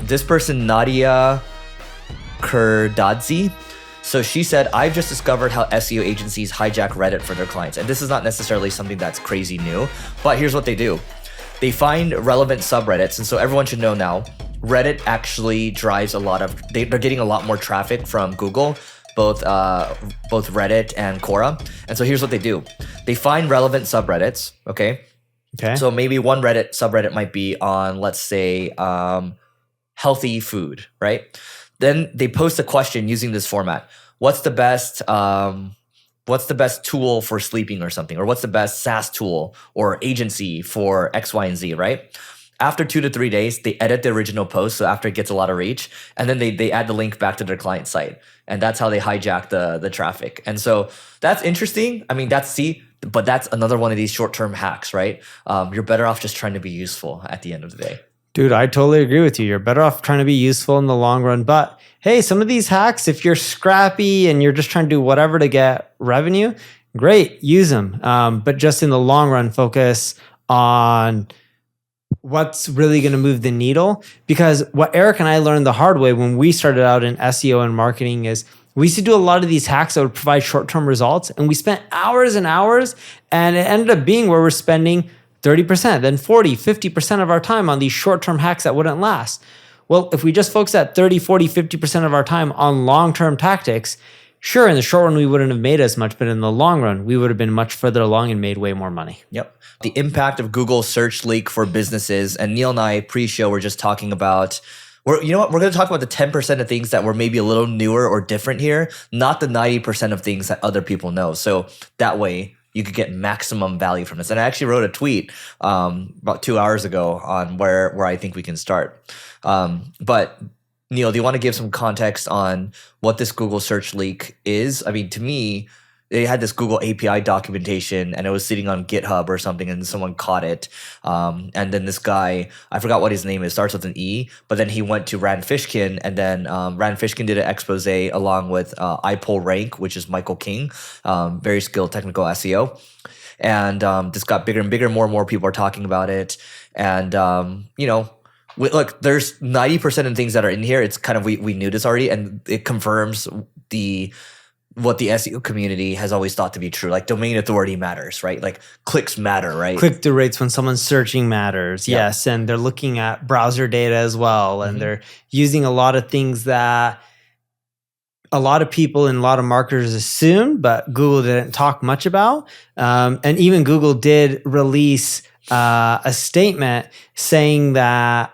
this person, Nadia Kurdadzi. So she said, I've just discovered how SEO agencies hijack Reddit for their clients. And this is not necessarily something that's crazy new, but here's what they do. They find relevant subreddits. And so everyone should know now, Reddit actually drives a lot of, they're getting a lot more traffic from Google, both Reddit and Quora. And so here's what they do. They find relevant subreddits, okay? So maybe one Reddit subreddit might be on, let's say, healthy food, right? Then they post a question using this format. What's the best tool for sleeping or something? Or what's the best SaaS tool or agency for X, Y, and Z, right? After 2 to 3 days, they edit the original post, so after it gets a lot of reach, and then they add the link back to their client site. And that's how they hijack the traffic. And so that's interesting. I mean, but that's another one of these short-term hacks, right? You're better off just trying to be useful at the end of the day. Dude, I totally agree with you. You're better off trying to be useful in the long run. But hey, some of these hacks, if you're scrappy and you're just trying to do whatever to get revenue, great, use them. But just in the long run, focus on what's really going to move the needle. Because what Eric and I learned the hard way when we started out in SEO and marketing is we used to do a lot of these hacks that would provide short-term results. And we spent hours and hours, and it ended up being where we're spending 30%, then 40, 50% of our time on these short-term hacks that wouldn't last. Well, if we just focus at 30, 40, 50% of our time on long-term tactics, sure, in the short run, we wouldn't have made as much, but in the long run, we would have been much further along and made way more money. Yep. The impact of Google search leak for businesses. And Neil and I pre-show were just talking about, you know what? We're going to talk about the 10% of things that were maybe a little newer or different here, not the 90% of things that other people know. So that way, you could get maximum value from this. And I actually wrote a tweet about 2 hours ago on where I think we can start. But Neil, do you want to give some context on what this Google search leak is? I mean, to me, they had this Google API documentation and it was sitting on GitHub or something and someone caught it. And then this guy, I forgot what his name is, starts with an E, but then he went to Rand Fishkin and then Rand Fishkin did an expose along with iPullRank, which is Michael King, very skilled technical SEO. And this got bigger and bigger, more and more people are talking about it. And, look, there's 90% of things that are in here. It's kind of, we knew this already and it confirms what the SEO community has always thought to be true. Like domain authority matters, right? Like clicks matter, right? Click-through rates when someone's searching matters, yes. And they're looking at browser data as well. And they're using a lot of things that a lot of people and a lot of marketers assume, but Google didn't talk much about. And even Google did release a statement saying that,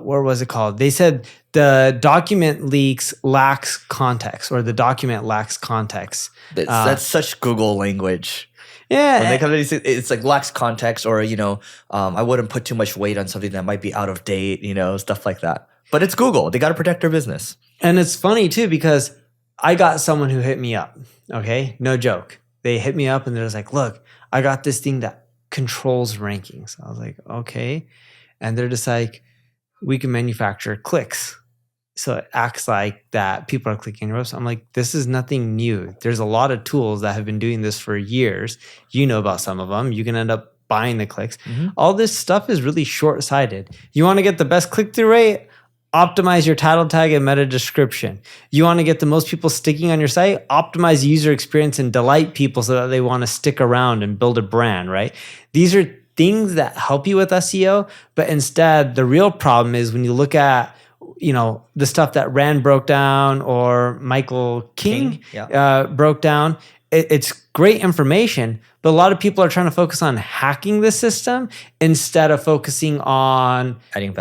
what was it called? They said the document leaks lacks context, or the document lacks context. That's such Google language. Yeah. When they come to these, it's like lacks context, or, I wouldn't put too much weight on something that might be out of date, stuff like that. But it's Google. They got to protect their business. And it's funny too, because I got someone who hit me up. Okay. No joke. They hit me up and they're just like, look, I got this thing that controls rankings. I was like, okay. And they're just like, we can manufacture clicks. So it acts like that people are clicking your website. I'm like, this is nothing new. There's a lot of tools that have been doing this for years. You know about some of them. You can end up buying the clicks. All this stuff is really short-sighted. You want to get the best click-through rate? Optimize your title tag and meta description. You want to get the most people sticking on your site? Optimize user experience and delight people so that they want to stick around and build a brand, right? These are things that help you with SEO, but instead the real problem is when you look at the stuff that Rand broke down or Michael King broke down, it's great information, but a lot of people are trying to focus on hacking the system instead of focusing on adding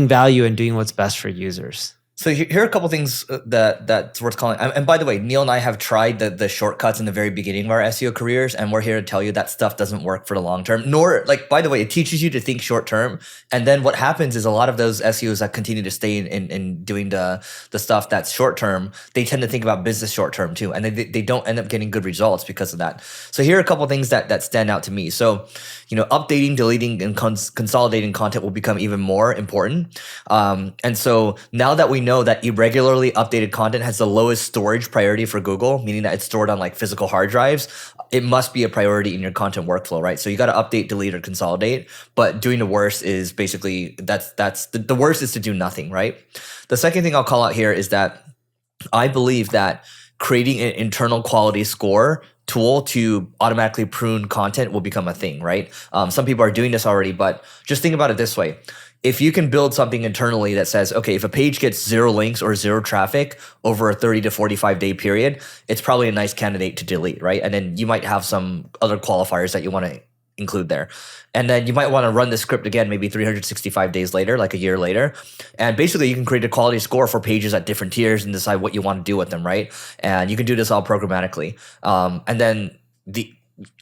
value and doing what's best for users. So here are a couple things that's worth calling. And by the way, Neil and I have tried the shortcuts in the very beginning of our SEO careers, and we're here to tell you that stuff doesn't work for the long term. Nor, by the way, it teaches you to think short term. And then what happens is a lot of those SEOs that continue to stay in doing the stuff that's short term, they tend to think about business short term too, and they don't end up getting good results because of that. So here are a couple things that stand out to me. So, updating, deleting, and consolidating content will become even more important. And so now that we know that irregularly updated content has the lowest storage priority for Google, meaning that it's stored on physical hard drives, it must be a priority in your content workflow, right? So you got to update, delete, or consolidate. But doing the worst is basically that's the worst is to do nothing, right? The second thing I'll call out here is that I believe that creating an internal quality score tool to automatically prune content will become a thing, right? Some people are doing this already, but just think about it this way. If you can build something internally that says, okay, if a page gets 0 links or 0 traffic over a 30 to 45 day period, it's probably a nice candidate to delete, right? And then you might have some other qualifiers that you want to include there. And then you might want to run the script again, maybe 365 days later, like a year later. And basically you can create a quality score for pages at different tiers and decide what you want to do with them, right? And you can do this all programmatically. And then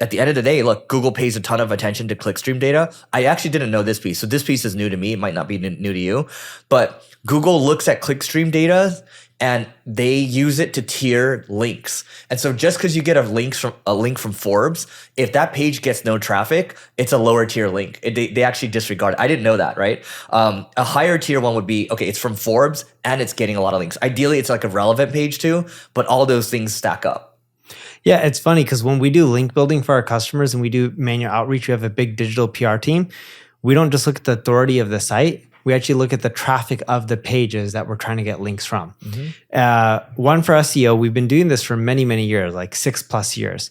at the end of the day, look, Google pays a ton of attention to clickstream data. I actually didn't know this piece. So this piece is new to me. It might not be new to you. But Google looks at clickstream data and they use it to tier links. And so just because you get a link from Forbes, if that page gets no traffic, it's a lower tier link. They actually disregard it. I didn't know that, right? A higher tier one would be, okay, it's from Forbes and it's getting a lot of links. Ideally, it's like a relevant page too, but all those things stack up. Yeah, it's funny because when we do link building for our customers and we do manual outreach, we have a big digital PR team. We don't just look at the authority of the site. We actually look at the traffic of the pages that we're trying to get links from. One, for SEO, we've been doing this for many, many years, like 6+ years.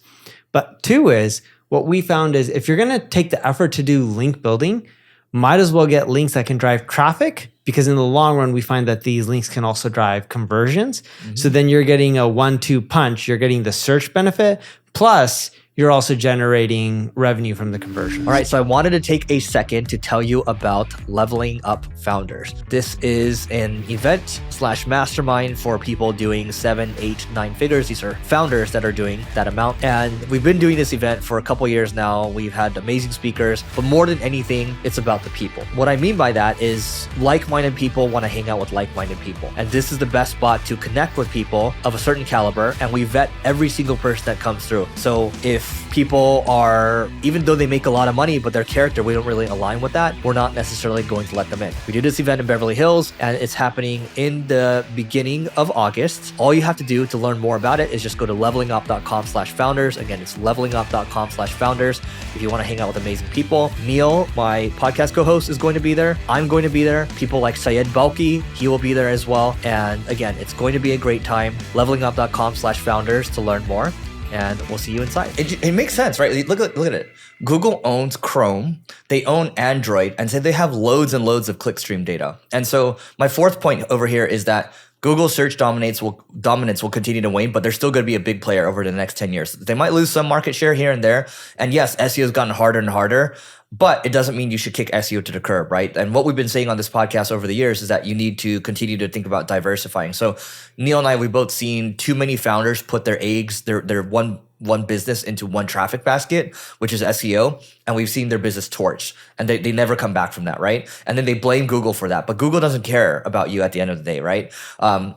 But 2 is, what we found is if you're going to take the effort to do link building, might as well get links that can drive traffic, because in the long run, we find that these links can also drive conversions. So then you're getting a 1-2 punch. You're getting the search benefit, plus you're also generating revenue from the conversion. All right, so I wanted to take a second to tell you about Leveling Up Founders. This is an event/mastermind for people doing 7, 8, 9 figures. These are founders that are doing that amount. And we've been doing this event for a couple years now. We've had amazing speakers, but more than anything, it's about the people. What I mean by that is like-minded people want to hang out with like-minded people. And this is the best spot to connect with people of a certain caliber. And we vet every single person that comes through. So if people are, even though they make a lot of money, but their character, we don't really align with that, we're not necessarily going to let them in. We do this event in Beverly Hills and it's happening in the beginning of August. All you have to do to learn more about it is just go to levelingup.com/founders. Again, it's levelingup.com/founders. If you want to hang out with amazing people, Neil, my podcast co-host, is going to be there. I'm going to be there. People like Syed Balki, he will be there as well. And again, it's going to be a great time. Levelingup.com/founders to learn more. And we'll see you inside. It makes sense, right? Look at it. Google owns Chrome. They own Android. And so they have loads and loads of clickstream data. And so my fourth point over here is that Google search dominance will continue to wane, but they're still going to be a big player over the next 10 years. They might lose some market share here and there. And yes, SEO has gotten harder and harder, but it doesn't mean you should kick SEO to the curb, right? And what we've been saying on this podcast over the years is that you need to continue to think about diversifying. So Neil and I, we've both seen too many founders put their eggs, their one business into one traffic basket, which is SEO, and we've seen their business torched, and they never come back from that, right? And then they blame Google for that, but Google doesn't care about you at the end of the day, right?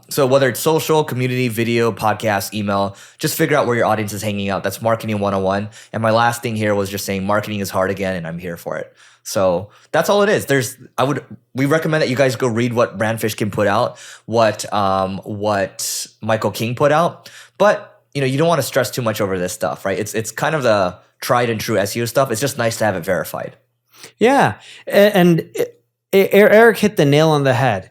So whether it's social, community, video, podcast, email, just figure out where your audience is hanging out. That's marketing 101. And my last thing here was just saying marketing is hard again, and I'm here for it. So that's all it is. We recommend that you guys go read what Brandfish can put out, what Michael King put out, but you don't want to stress too much over this stuff, right? It's kind of the tried and true SEO stuff. It's just nice to have it verified. Yeah. And Eric hit the nail on the head.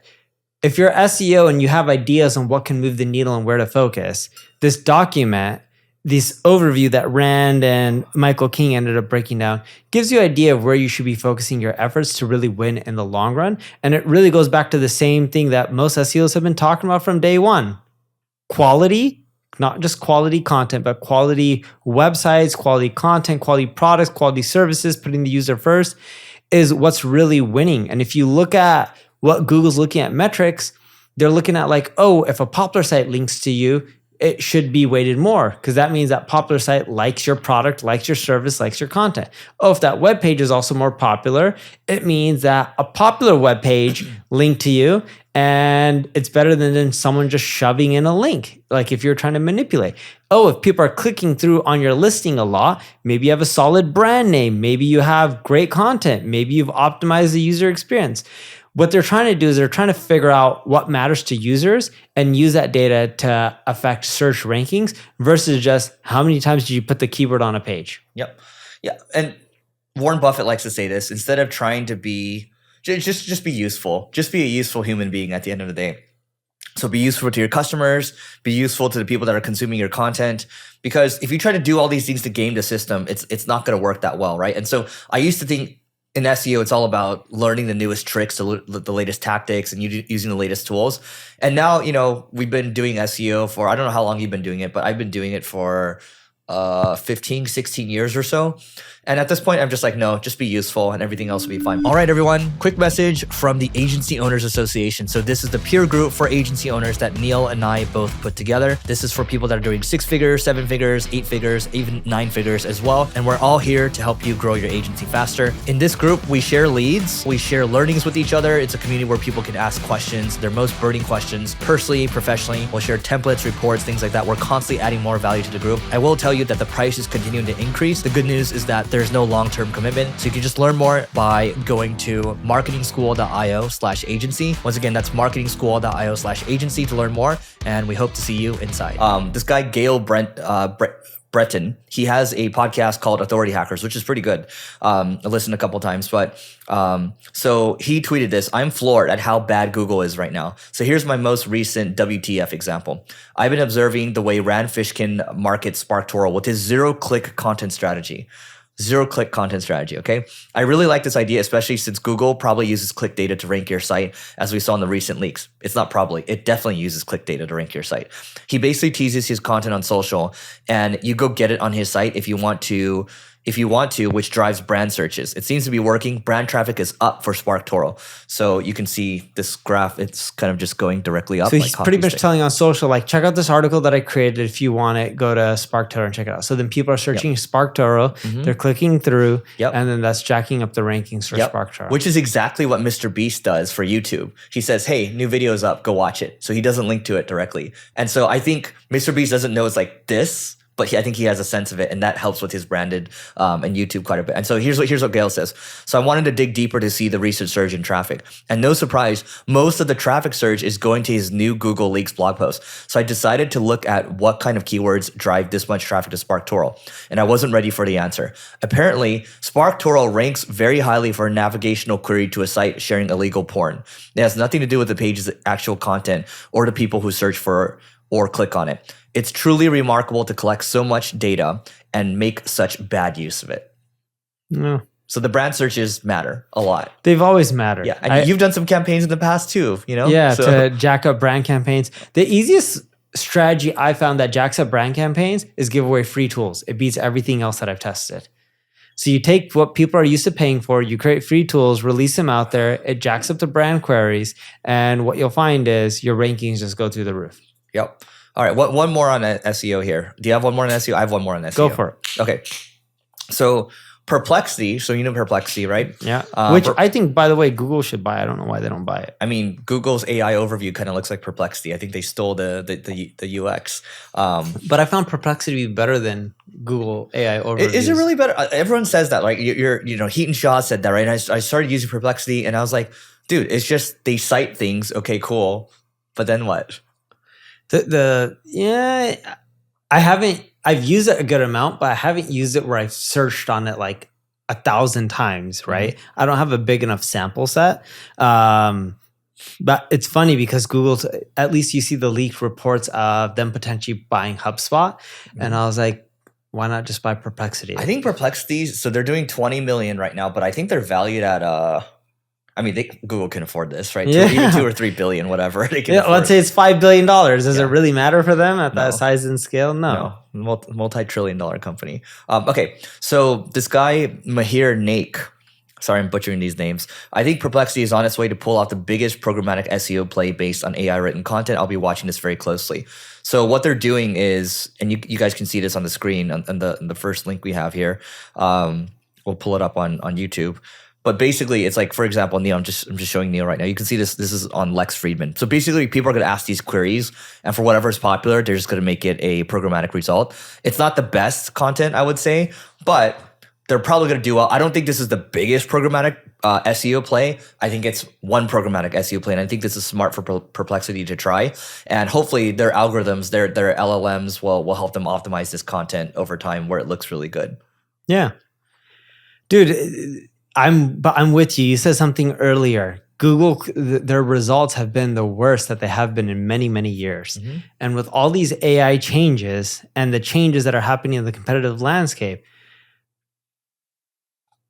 If you're SEO and you have ideas on what can move the needle and where to focus, this document, this overview that Rand and Michael King ended up breaking down, gives you an idea of where you should be focusing your efforts to really win in the long run. And it really goes back to the same thing that most SEOs have been talking about from day one. Quality. Not just quality content, but quality websites, quality content, quality products, quality services, putting the user first is what's really winning. And if you look at what Google's looking at metrics, they're looking at like, oh, if a popular site links to you, it should be weighted more because that means that popular site likes your product, likes your service, likes your content. Oh, if that web page is also more popular, it means that a popular web page linked to you and it's better than someone just shoving in a link, like if you're trying to manipulate. Oh, if people are clicking through on your listing a lot, maybe you have a solid brand name, maybe you have great content, maybe you've optimized the user experience. what they're trying to do is they're trying to figure out what matters to users and use that data to affect search rankings versus just how many times did you put the keyword on a page. Yep. Yeah. And Warren Buffett likes to say this, instead of trying to be, just be useful. Just be a useful human being at the end of the day. So be useful to your customers, be useful to the people that are consuming your content. Because if you try to do all these things to game the system, it's not going to work that well, right? And so I used to think in SEO, it's all about learning the newest tricks, the latest tactics, and using the latest tools. And now, we've been doing SEO for, I don't know how long you've been doing it, but I've been doing it for 15, 16 years or so. And at this point, I'm just like, no, just be useful and everything else will be fine. All right, everyone, quick message from the Agency Owners Association. So this is the peer group for agency owners that Neil and I both put together. This is for people that are doing 6 figures, 7 figures, 8 figures, even 9 figures as well. And we're all here to help you grow your agency faster. In this group, we share leads, we share learnings with each other. It's a community where people can ask questions, their most burning questions, personally, professionally. We'll share templates, reports, things like that. We're constantly adding more value to the group. I will tell you that the price is continuing to increase. The good news is that there's no long-term commitment. So you can just learn more by going to marketingschool.io/agency. Once again, that's marketingschool.io/agency to learn more. And we hope to see you inside. This guy, Gail Breton, he has a podcast called Authority Hackers, which is pretty good. I listened a couple times, but so he tweeted this: I'm floored at how bad Google is right now. So here's my most recent WTF example. I've been observing the way Rand Fishkin markets SparkToro with his zero-click content strategy. Zero-click content strategy, okay? I really like this idea, especially since Google probably uses click data to rank your site, as we saw in the recent leaks. It's not probably, it definitely uses click data to rank your site. He basically teases his content on social, and you go get it on his site if you want to, which drives brand searches. It seems to be working. Brand traffic is up for SparkToro. So you can see this graph, it's kind of just going directly up. So he's pretty much telling on social, like, check out this article that I created. If you want it, go to SparkToro and check it out. So then people are searching SparkToro, they're clicking through, and then that's jacking up the rankings for SparkToro. Which is exactly what Mr. Beast does for YouTube. He says, hey, new video is up, go watch it. So he doesn't link to it directly. And so I think Mr. Beast doesn't know it's like this, but I think he has a sense of it, and that helps with his branded and YouTube quite a bit. And so here's what Gail says. So I wanted to dig deeper to see the recent surge in traffic. And no surprise, most of the traffic surge is going to his new Google Leaks blog post. So I decided to look at what kind of keywords drive this much traffic to SparkToro. And I wasn't ready for the answer. Apparently, SparkToro ranks very highly for a navigational query to a site sharing illegal porn. It has nothing to do with the page's actual content or the people who search for or click on it. It's truly remarkable to collect so much data and make such bad use of it. No. So the brand searches matter a lot. They've always mattered. Yeah, and you've done some campaigns in the past too, Yeah, to jack up brand campaigns. The easiest strategy I found that jacks up brand campaigns is give away free tools. It beats everything else that I've tested. So you take what people are used to paying for, you create free tools, release them out there, it jacks up the brand queries, and what you'll find is your rankings just go through the roof. Yep. All right, one more on SEO here. Do you have one more on SEO? I have one more on SEO. Go for it. Okay. So Perplexity, so you know Perplexity, right? Yeah. Which I think, by the way, Google should buy. I don't know why they don't buy it. I mean, Google's AI overview kind of looks like Perplexity. I think they stole the UX. But I found Perplexity to be better than Google AI overview. Is it really better? Everyone says that. Like Heaton Shaw said that, right? And I started using Perplexity, and I was like, dude, it's just they cite things. Okay, cool. But then what? I've used it a good amount, but I haven't used it where I've searched on it like 1,000 times, right? I don't have a big enough sample set. But it's funny because Google's, at least you see the leaked reports of them potentially buying HubSpot. And I was like, why not just buy Perplexity? I think Perplexity, so they're doing 20 million right now, but I think they're valued at Google can afford this, right? Yeah. Even 2 or 3 billion, whatever. They can let's say it's $5 billion. Does it really matter for them at that size and scale? No. Multi-trillion-dollar company. Okay, so this guy, Mahir Naik, sorry, I'm butchering these names. I think Perplexity is on its way to pull off the biggest programmatic SEO play based on AI written content. I'll be watching this very closely. So what they're doing is, and you guys can see this on the screen on the first link we have here. We'll pull it up on YouTube. But basically, it's like, for example, Neil, I'm just showing Neil right now. You can see this. This is on Lex Friedman. So basically, people are going to ask these queries, and for whatever is popular, they're just going to make it a programmatic result. It's not the best content, I would say, but they're probably going to do well. I don't think this is the biggest programmatic SEO play, I think it's one programmatic SEO play. And I think this is smart for Perplexity to try. And hopefully their algorithms, their LLMs will help them optimize this content over time where it looks really good. Yeah. Dude, I'm with you. You said something earlier. Google, their results have been the worst that they have been in many, many years. Mm-hmm. And with all these AI changes and the changes that are happening in the competitive landscape,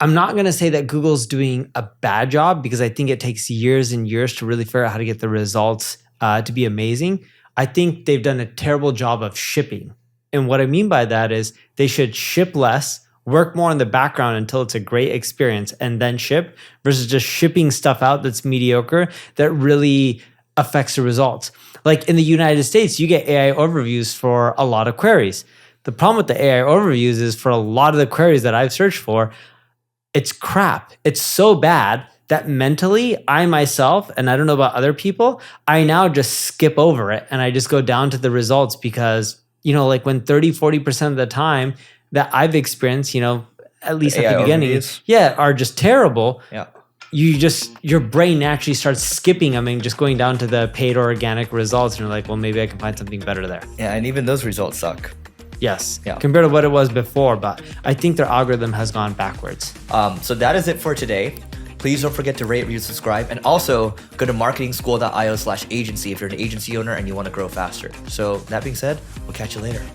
I'm not going to say that Google's doing a bad job, because I think it takes years and years to really figure out how to get the results to be amazing. I think they've done a terrible job of shipping. And what I mean by that is they should ship less, work more in the background until it's a great experience, and then ship, versus just shipping stuff out that's mediocre that really affects the results. Like in the United States, you get AI overviews for a lot of queries. The problem with the AI overviews is, for a lot of the queries that I've searched for, it's crap. It's so bad that mentally, I myself, and I don't know about other people, I now just skip over it and I just go down to the results, because, like when 30-40% of the time that I've experienced, at least at the beginning, overviews, are just terrible. Yeah. Your brain naturally starts skipping them and just going down to the paid or organic results. And you're like, well, maybe I can find something better there. Yeah, and even those results suck. Yes, compared to what it was before, but I think their algorithm has gone backwards. So that is it for today. Please don't forget to rate, review, subscribe, and also go to marketingschool.io/agency if you're an agency owner and you want to grow faster. So that being said, we'll catch you later.